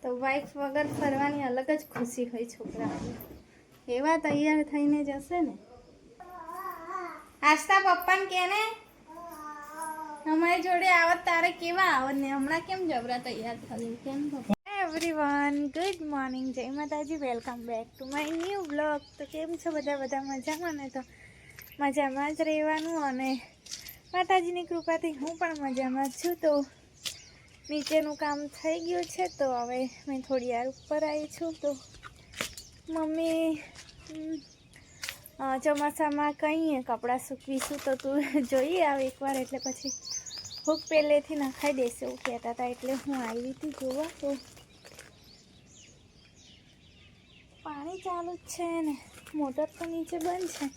તો વાઈફ વગર ફરવાની અલગ જ ખુશી હોય છોકરાઓને. એવા તૈયાર થઈને જશે ને. આસ્તા પપ્પાને કે ને અમારી જોડે આવત તારે કેવા આવત ને હમણાં કેમ જબરા તૈયાર થયું કેમ એવરીવન ગુડ મોર્નિંગ, જય માતાજી, welcome back to my new blog. તો કેમ છો બધા મજામાં ને? તો મજામાં જ રહેવાનું અને માતાજીની કૃપાથી હું પણ મજામાં છું. તો નીચેનું કામ થઈ ગયું છે તો હવે મેં થોડી વાર ઉપર આવી છું. તો મમ્મી ચોમાસામાં કહીએ કપડાં સૂકવીશું તો તું જોઈએ આવે એકવાર, એટલે પછી હુક પહેલેથી નખાઈ દેશે એવું કહેતા હતા, એટલે હું આવી હતી જોવા. તો પાણી ચાલુ જ છે ને મોટર તો નીચે બંધ છે.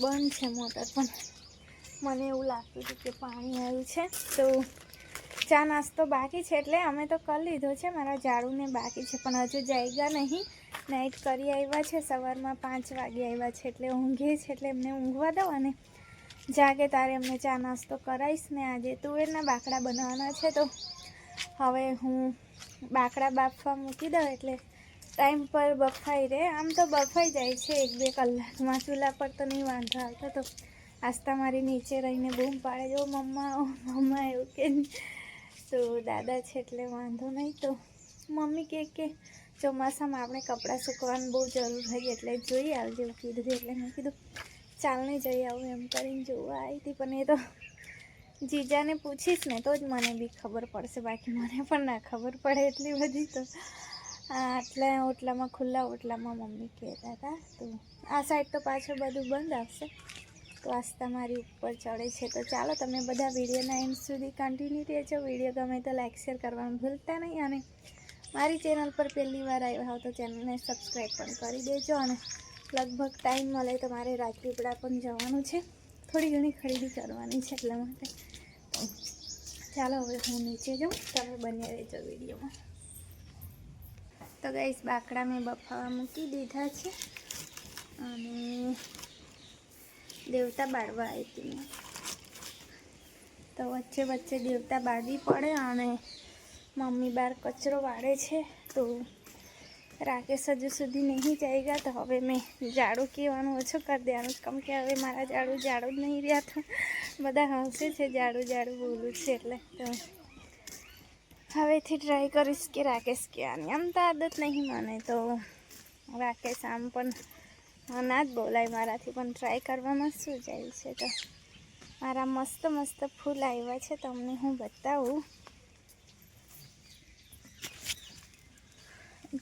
બંધ છે મોટર, પણ મને એવું લાગતું હતું કે પાણી આવ્યું છે. તો ચા નાસ્તો બાકી છે, એટલે અમે તો કરી લીધો છે. મારા ઝાડુને બાકી છે પણ હજુ જાગ્યા નહીં. નાઇટ કરી આવ્યા છે, સવારમાં 5 વાગે આવ્યા છે, એટલે ઊંઘે છે. એટલે એમને ઊંઘવા દઉં અને જાગે તારે એમને ચા નાસ્તો કરાવીશ ને. આજે તુવેરના બાકડા બનાવવાના છે તો હવે હું બાકડા બાફવા મૂકી દઉં એટલે ટાઈમ પર બફાઈ રહે. આમ તો બફાઈ જાય છે 1-2 કલાકમાં. ચૂલા પર તો નહીં વાંધો આવતો. તો આસ્તા મારી નીચે રહીને બૂમ પાડે, જો મમ્મા ઓ મમ્મા એવું કે. તો દાદા છે એટલે વાંધો નહીં. તો મમ્મી કે ચોમાસામાં આપણે કપડાં સૂકવવાની બહુ જરૂર હોય એટલે જોઈ આવજે એવું કીધું. એટલે મેં કીધું ચાલને જઈ આવું એમ કરીને જોવા આવી હતી. પણ એ તો જીજાને પૂછીશ ને તો જ મને બી ખબર પડશે, બાકી મને પણ ના ખબર પડે એટલી બધી. તો આટલા ઓટલામાં ખુલ્લા ઓટલામાં મમ્મી કહેતા હતા. તો આ સાઈડ તો પાછળ બધું બંધ આવશે. તો આસ્તા મારી ઉપર ચડે છે. તો ચાલો તમે બધા વિડીયોના એન્ડ સુધી કન્ટિન્યુ રહેજો. વિડીયો ગમે તો લાઈક શેર કરવાનું ભૂલતા નહીં, અને મારી ચેનલ પર પહેલી વાર આવ્યા હો તો ચેનલને સબસ્ક્રાઈબ પણ કરી દેજો. અને લગભગ ટાઈમ મળે તો મારે રાજપીપળા પણ જવાનું છે, થોડી ઘણી ખરીદી કરવાની છે, એટલા માટે. ચાલો હવે હું નીચે જાઉં, તમે બન્યા રહેજો વિડીયોમાં. તો ગાઈસ બાકડા મેં બફાવા મૂકી દીધા છે અને દેવતા બાળવા આવી હતી મેં. તો વચ્ચે વચ્ચે દેવતા બાળવી પડે. અને મમ્મી બહાર કચરો વાળે છે. તો રાકેશ હજુ સુધી નહીં જાગ્યા. તો હવે મેં ઝાડું કહેવાનું ઓછું કરી દેવાનું, કેમ કે હવે મારા ઝાડું જ નહીં રહ્યા. તો બધા હસે છે ઝાડું બોલું છે એટલે. તો હવેથી ટ્રાય કરીશ કે રાકેશ કહેવાની. આમ તો આદત નહીં મને, તો રાકેશ આમ પણ ના જ બોલાય મારાથી, પણ ટ્રાય કરવામાં શું જાય છે. તો મારા મસ્ત મસ્ત ફૂલ આવ્યા છે, તમને હું બતાવું.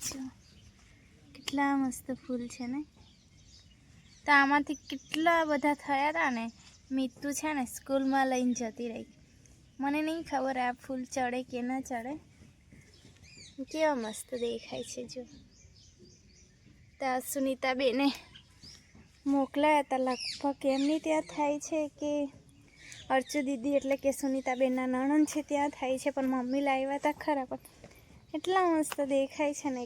જો કેટલા મસ્ત ફૂલ છે ને. તો આમાંથી કેટલા બધા થયા હતા ને. મીતુ છે ને સ્કૂલમાં લઈને જતી રહી. મને નહીં ખબર આ ફૂલ ચડે કે ના ચડે. કેવા મસ્ત દેખાય છે જો. ત્યાં સુનીતાબેને મોકલાયા હતા, લગભગ એમની ત્યાં થાય છે કે અર્ચુ દીદી એટલે કે સુનીતાબેનના નણંદ છે ત્યાં થાય છે. પણ મમ્મી લાવ્યા હતા ખરા, પણ એટલા મસ્ત દેખાય છે ને.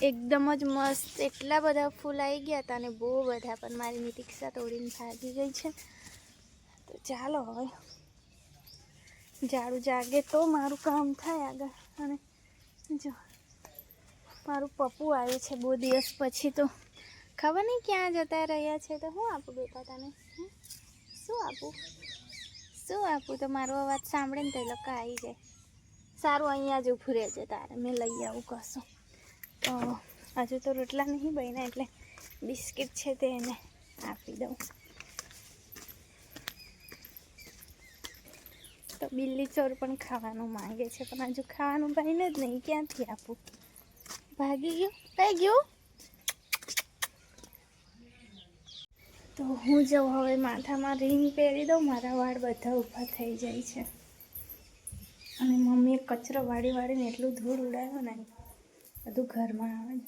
એકદમ જ મસ્ત. એટલા બધા ફૂલ આવી ગયા હતા ને, બહુ બધા. પણ મારી નિતિક્ષા તોડીને ભાગી ગઈ છે. તો ચાલો હવે ઝાડુ જાગે તો મારું કામ થાય આગળ. અને જો મારું પપ્પુ આવ્યું છે બહુ દિવસ પછી. તો ખબર નહીં ક્યાં જતા રહ્યા છે. તો હું આપું બેટા તને? શું આપું? તો મારો અવાજ સાંભળે ને તો એ લોકો આવી જાય. સારું અહીંયા જ ઊભું રહેજે, તારે મેં લઈ આવું કશું. તો હજુ તો રોટલા નહીં બન્યા, એટલે બિસ્કિટ છે તે એને આપી દઉં. તો બિલ્લી ચોર પણ ખાવાનું માંગે છે, પણ હજુ ખાવાનું બન્યું જ નહીં, ક્યાંથી આપું? ભાગી ગયું, કઈ ગયું? તો હું જાઉં હવે માથામાં રીંગ પહેરી દઉં. મારા વાળ બધા ઊભા થઈ જાય છે. અને મમ્મીએ કચરો વાળીને એટલું ધૂળ ઉડાવ્યું ને, બધું ઘરમાં આવે ને.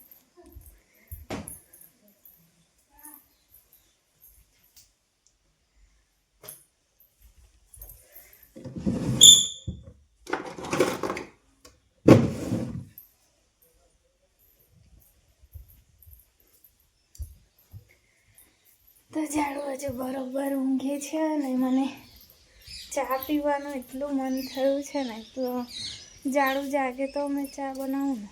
તો ઝાડુ હજુ બરોબર ઊંઘે છે અને મને ચા પીવાનું એટલું મન થયું છે ને, તો ઝાડુ જાગે તો મેં ચા બનાવું ને.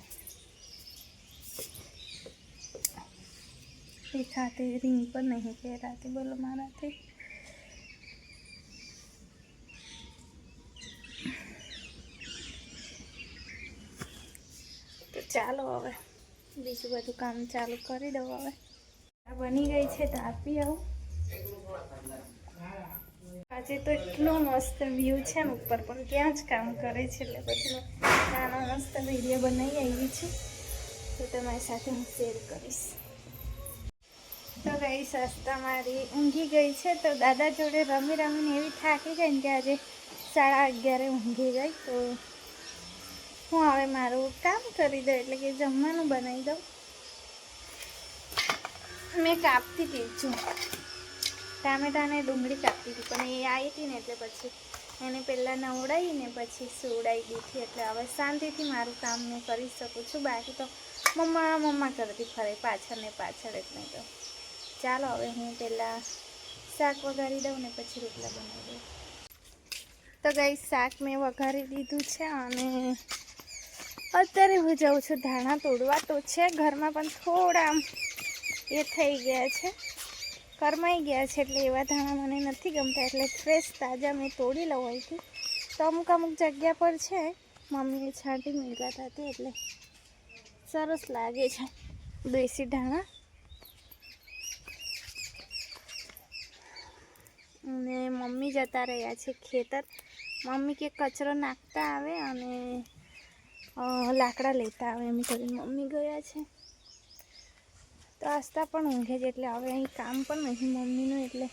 એ ખાતે રીંગ પણ નહીં પહેરાતી, બોલો મારાથી. તો ચાલો હવે બીજું બધું કામ ચાલુ કરી દઉં. હવે બની ગઈ છે તો આપી આવું. આજે તો એટલો મસ્ત વ્યૂ છે ને ઉપર, પણ ત્યાં જ કામ કરે છે એટલે પછી નાનો મસ્ત વિડીયો બનાવી આવી છે, તો તમારી સાથે હું શેર કરીશ. તો ગઈ સસ્તા મારી ઊંઘી ગઈ છે, તો દાદા જોડે રમી રમીને એવી થાકી ગઈ ને કે આજે 11:30 ઊંઘી ગઈ. તો હું હવે મારું કામ કરી દઉં, એટલે કે જમવાનું બનાવી દઉં. મેં કાપતી હતી છું ટામેટા ને ડુંગળી કાપતી હતી, પણ એ આવી હતી ને એટલે પછી એને પહેલાં નવડાવીને પછી સુવડાવી દીધી, એટલે હવે શાંતિથી મારું કામ મેં કરી શકું છું. બાકી તો મમ્મા કરતી ફરે પાછળ ને પાછળ. એટલે તો ચાલો હવે હું પહેલાં શાક વઘારી દઉં ને પછી રોટલા બનાવી દઉં. તો ગઈ શાક મેં વઘારી દીધું છે અને અત્યારે હું જાઉં છું ધાણા તોડવા. તો છે ઘરમાં, પણ થોડા એ થઈ ગયા છે, કરમાઈ ગયા છે, એટલે એવા ધાણા મને નથી ગમતા. એટલે ફ્રેશ તાજા મેં તોડી લઉં અહીંથી. તો અમુક જગ્યા પર છે મમ્મીએ છાંટી મેળવ્યા હતા, એટલે સરસ લાગે છે દેશી ધાણા. અને મમ્મી જતા રહ્યા છે ખેતર. મમ્મી કે કચરો નાખતા આવે અને લાકડા લેતા આવે એમ કરીને મમ્મી ગયા છે. તો આસ્તા પણ ઊંઘે છે, એટલે હવે અહીં કામ પણ નહીં મમ્મીનું, એટલે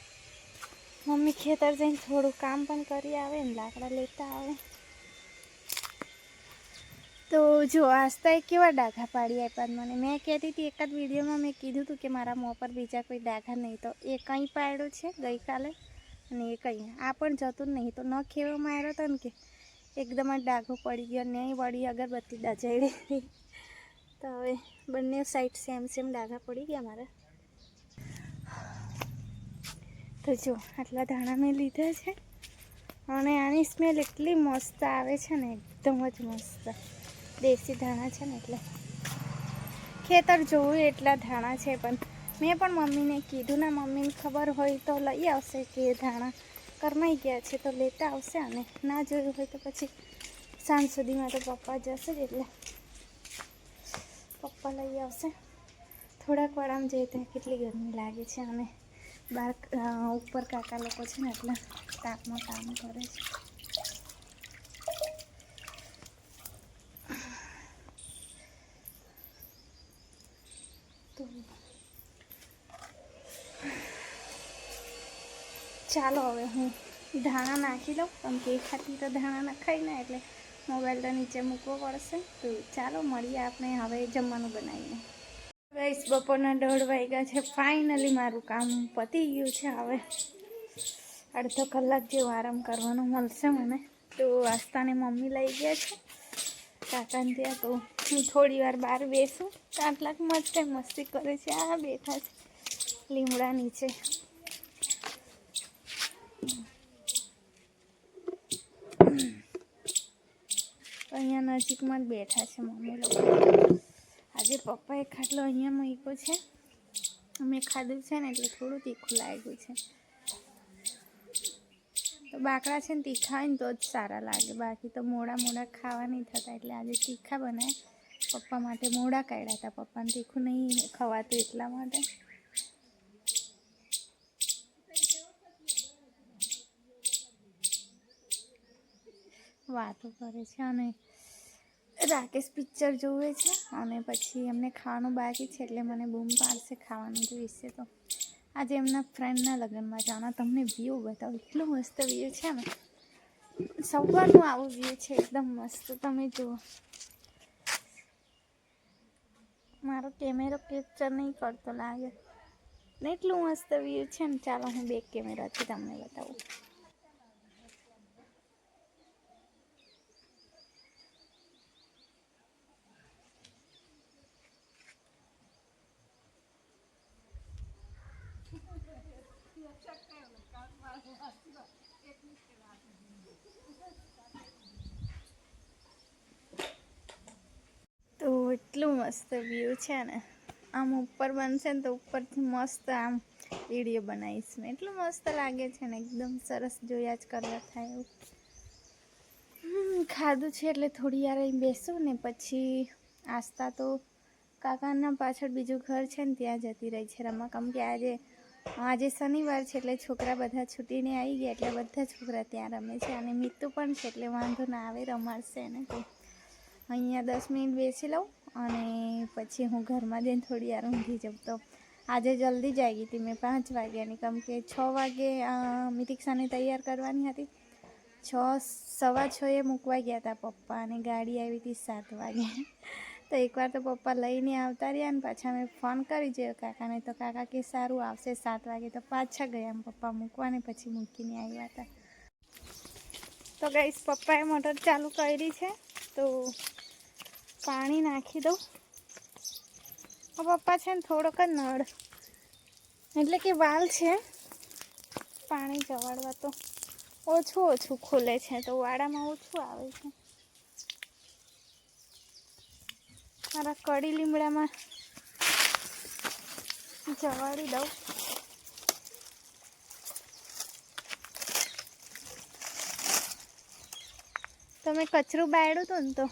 મમ્મી ખેતર જઈને થોડું કામ પણ કરી આવે ને લાકડા લેતા આવે. તો જો આસ્તા કેવા ડાઘા પાડી આપ્યા મને. મેં કહેતી હતી એકાદ વિડીયોમાં મેં કીધું હતું કે મારા મોં પર બીજા કોઈ ડાઘા નહીં, તો એ કંઈ પાડ્યું છે ગઈકાલે, અને એ કંઈ આ પણ જતું જ નહીં. તો ન ખેવા માર્યો હતો ને કે એકદમ જ ડાઘો પડી ગયો, ને વળી અગરબત્તી દજાડી હતી. તો હવે બંને સાઈડ સેમ ડાઘા પડી ગયા મારા. તો જો આટલા ધાણા મેં લીધા છે, અને આની સ્મેલ એટલી મસ્ત આવે છે ને, એકદમ જ મસ્ત દેશી ધાણા છે ને. એટલે ખેતર જોવું એટલા ધાણા છે, પણ મેં પણ મમ્મીને કીધું ને, મમ્મીને ખબર હોય તો લઈ આવશે કે ધાણા કરમાઈ ગયા છે તો લેતા આવશે, અને ના જોયું હોય તો પછી સાંજ સુધીમાં તો પપ્પા જશે જ, એટલે પપ્પા લઈ આવશે. થોડાક વાર આમ જઈએ ત્યાં કેટલી ગરમી લાગે છે, અને બહાર ઉપર કાકા લોકો છે ને એટલે તાપમાં કામ કરે છે. તો ચાલો હવે હું ધાણા નાખી દઉં, કેમ કે ખાતી તો ધાણા નખાય ને, એટલે મોબાઈલ તો નીચે મૂકવો પડશે. તો ચાલો મળીએ આપણે હવે જમવાનું બનાવીને. ગાઈસ બપોરના 1:30 વાગ્યા છે. ફાઇનલી મારું કામ પતી ગયું છે. હવે અડધો કલાક જેવો આરામ કરવાનો મળશે મને. તો આસ્તાને મમ્મી લઈ ગયા છે કાકાને ત્યાં, તો હું થોડી વાર બહાર બેસું. આટલાક મસ્તી કરે છે. આ બેઠા છે લીમડા નીચે. અહીંયા નજીકમાં જ બેઠા છે મમ્મી લોકો. આજે પપ્પાએ ખાટલો અહીંયા મૂક્યો છે. મેં ખાધું છે ને એટલે થોડું તીખું લાગ્યું છે. તો બાકડા છે ને તીખા હોય ને તો જ સારા લાગે, બાકી તો મોડા ખાવા નહીં થતા. એટલે આજે તીખા બનાવે. પપ્પા માટે મોડા કાઢ્યા હતા, પપ્પાને તીખું નહીં ખવાતું એટલા માટે. વાતો કરે છે, અને રાકેશ પિક્ચર જોવે છે, અને પછી એમને ખાવાનું બાકી છે એટલે મને બૂમ પાડશે ખાવાનું જોઈશે. તો આજે એમના ફ્રેન્ડના લગ્નમાં જવાના. તમને વ્યૂ બતાવો, એટલું મસ્ત વ્યૂ છે ને, સવારનું આવું વ્યૂ છે, એકદમ મસ્ત. તમે જુઓ, મારો કેમેરો કેપ્ચર નહીં કરતો લાગે ને, એટલું મસ્ત વ્યૂ છે ને. ચાલો હું બેક કેમેરાથી તમને બતાવું. મસ્ત વ્યૂ છે ને, આમ ઉપર બનશે ને તો ઉપરથી મસ્ત આમ વિડીયો બનાવીશ મેં. એટલું મસ્ત લાગે છે ને, એકદમ સરસ, જોયા જ કરવા થાય એવું. ખાધું છે એટલે થોડી વાર અહીં બેસું ને પછી આસ્તા તો કાકાના પાછળ બીજું ઘર છે ને ત્યાં જતી રહી છે રમવા. કેમ કે આજે શનિવાર છે એટલે છોકરા બધા છૂટીને આવી ગયા એટલે બધા છોકરા ત્યાં રમે છે. અને મીતુ પણ છે એટલે વાંધો ના આવે, રમાડશે ને. તો અહીંયા 10 મિનિટ બેસી લઉં અને પછી હું ઘરમાં જઈને થોડી વાર ઊંઘી જાઉં. તો આજે જલ્દી જ આવી ગઈ હતી મેં 5 વાગ્યાની, કેમ કે 6 વાગે મિતિક્ષાને તૈયાર કરવાની હતી. 6:15 મૂકવા ગયા હતા પપ્પા અને ગાડી આવી હતી 7 વાગે. તો એકવાર તો પપ્પા લઈને આવતા રહ્યા ને પાછા મેં ફોન કરી જોયો કાકાને, તો કાકા કે સારું આવશે 7 વાગે. તો પાછા ગયા એમ પપ્પા મૂકવાને, પછી મૂકીને આવ્યા હતા. તો ગાઈસ પપ્પાએ મોટર ચાલુ કરી છે તો પાણી નાખી દઉં. પપ્પા છે ને થોડોક જ નળ એટલે કે વાલ છે, પાણી જવાડવા તો ઓછું ખુલે છે તો વાડામાં ઓછું આવે છે. મારા કડી લીમડામાં જવાડી દઉં. તો મેં કચરું બાળ્યું હતું ને તો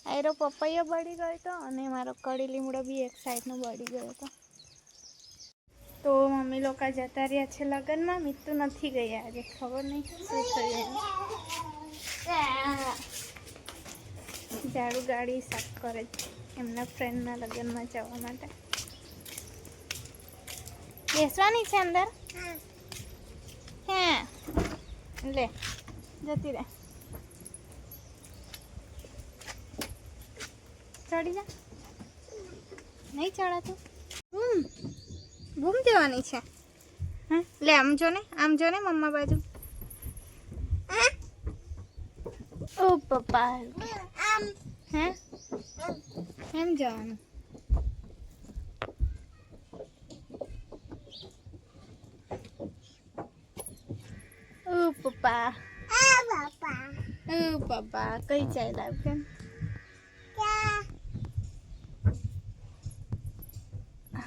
આયરો પપૈયો બળી ગયો હતો અને મારો કડી લીમડો બી એક સાઈડનો બળી ગયો હતો. તો મમ્મી લોકો જતા રહ્યા છે લગ્નમાં. મિત્તુ નથી ગયા આજે, ખબર નહીં શું થયું. ઝાડુ ગાડી સાફ કરે છે એમના ફ્રેન્ડના લગ્નમાં જવા માટે. બેસવાની છે અંદર? હા લે જતી રહે. ચડી જા, નહીં ચડાતું. બૂમ જવાની છે. હા લે આમ જો ને મમ્મા બાજુ. ઓ પપ્પા હે એમ જવાનું. ઓ પપ્પા કઈ ચાલ્યા કેમ?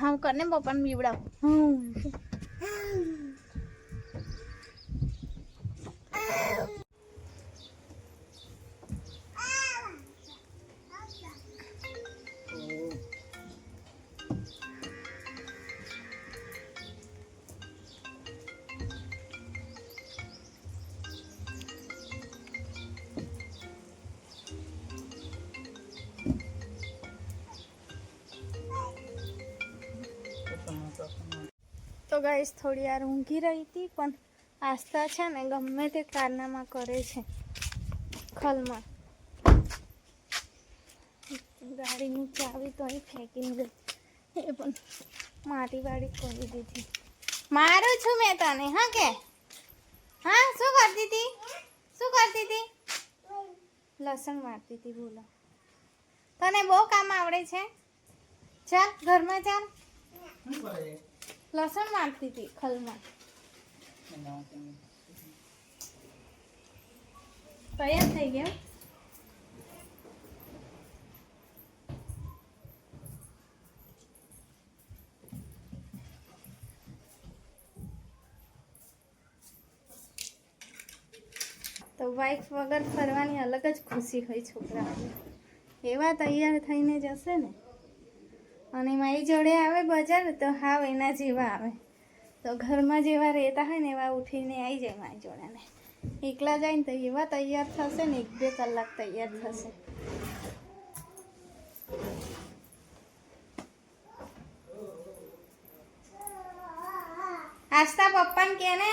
હા કરને પપ્પાને બીવડાવ. તો ગાઈસ થોડી વાર ઊંઘી રહી હતી, પણ આસ્થા છે ને ગમે તે કારનામાં કરે છે ખલમાં. ગાડીની ચાવી તો અહીં ફેંકીને ગઈ, એ પણ માટી વાળી કરી દીધી. મારું છું મેં તને. હા કે હા શું કરતી હતી? લસણ વાળતી હતી. બોલો તને બહુ કામ આવડે છે. ચાલ ઘરમાં ચાલ. લસણ વાળતી હતી ખલમાં. તૈયાર થઈ ગયા. તો વાઈફ વગર ફરવાની અલગ જ ખુશી હોય છોકરાઓને. એવા તૈયાર થઈને જશે ને, અને મારી જોડે આવે બજાર તો હાવ એના જેવા આવે. તો ઘરમાં જેવા રહેતા હોય ને એવા ઉઠીને આવી જાય મારી જોડે. ને એકલા જાય ને તો એવા તૈયાર થશે ને, 1-2 કલાક તૈયાર થશે. આસ્તા પપ્પાને કે ને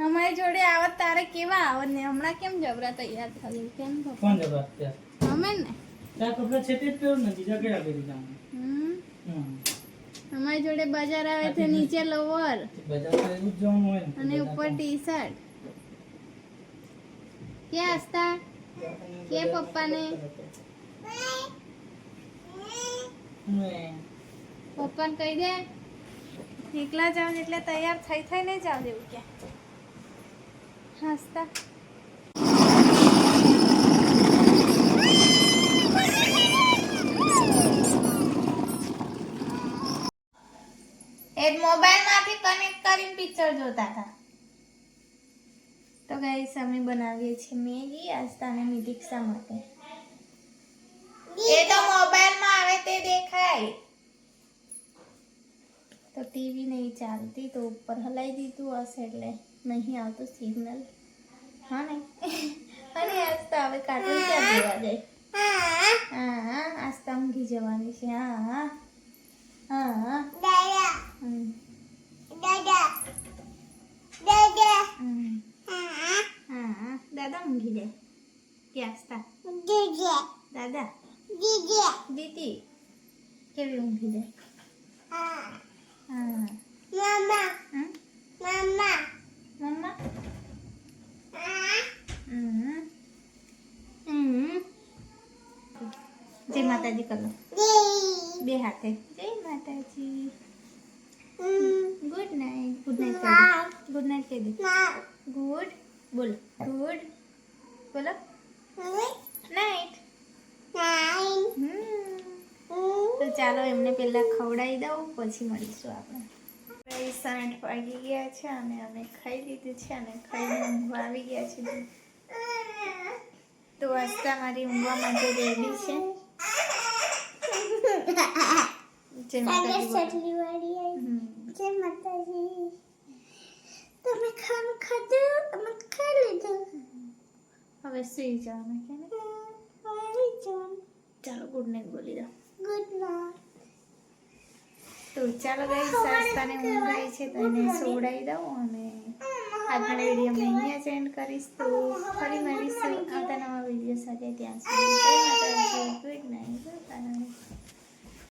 અમારી જોડે આવત તારે કેવા આવત ને, હમણાં કેમ જબરા તૈયાર થયું કેમ? કોણ જબરા તૈયાર? અમે ને તાર કપડા છે તે જ પહેરું ને, બીજા કયા પહેરી જાવ. અમારી જોડે બજાર આવે છે નીચે લોવર, બજાર તો એવું જ જવાનું હોય ને, અને ઉપર ટી-શર્ટ. કે આસ્તા કે પપ્પાને કહી દે એકલા જાવ એટલે તૈયાર થઈને જાવ જેવું કે. હસતા પિક્ચર જોતા હતા. તો ગાઈસ અમે બનાવીએ છીએ મેગી આસ્તા અને મિતિક્ષા માટે. એ તો મોબાઈલમાં આવે તે દેખાય. તો ટીવી નહીં ચાલતી તો ઉપર હલાવી દીધું હશે એટલે નહીં આવતું સિગ્નલ. હા ને અને આસ્તા હવે કાર્ટૂન ક્યાં જોવા જાય. હા આસ્તા ઊંઘી જવાની છે. હા દાદા ઊંઘી જાય કે આસ્તા દાદા દીદી કેવી ઊંઘી જાય. મમ્મા જય માતાજી કરો બે હાથે. જય માતાજી. Good night. Good night. Good night કહી દે. ગુડ બોલો. ગુડ બોલો. નાઇટ. તો ચાલો એમને પહેલા ખવડાવી દઉં પછી મળીશું આપણે. 8 વાગી ગયા છે અને અમે ખાઈ લીધું છે અને ખાઈને ઊંઘવા આવી ગયા છે. તો આસ્તા મારી ઊંઘવા માટે રેડી છે. જય માતાજી. જય માતાજી. તમે ખાવાનું ખાધું? અમે ખાઈ લીધું. હવે સુઈ જવાનું કે ને? ચાલો ગુડ નાઇટ બોલી દો. Good night. તો ચાલો ગાઈસ આસ્તાને ઊંઘ આવી છે તો એને સોવડાવી દઉં અને આજનો વિડીયો મેં અહીંયા જ એન્ડ કરીશ. તો ફરી મળીશું આવતા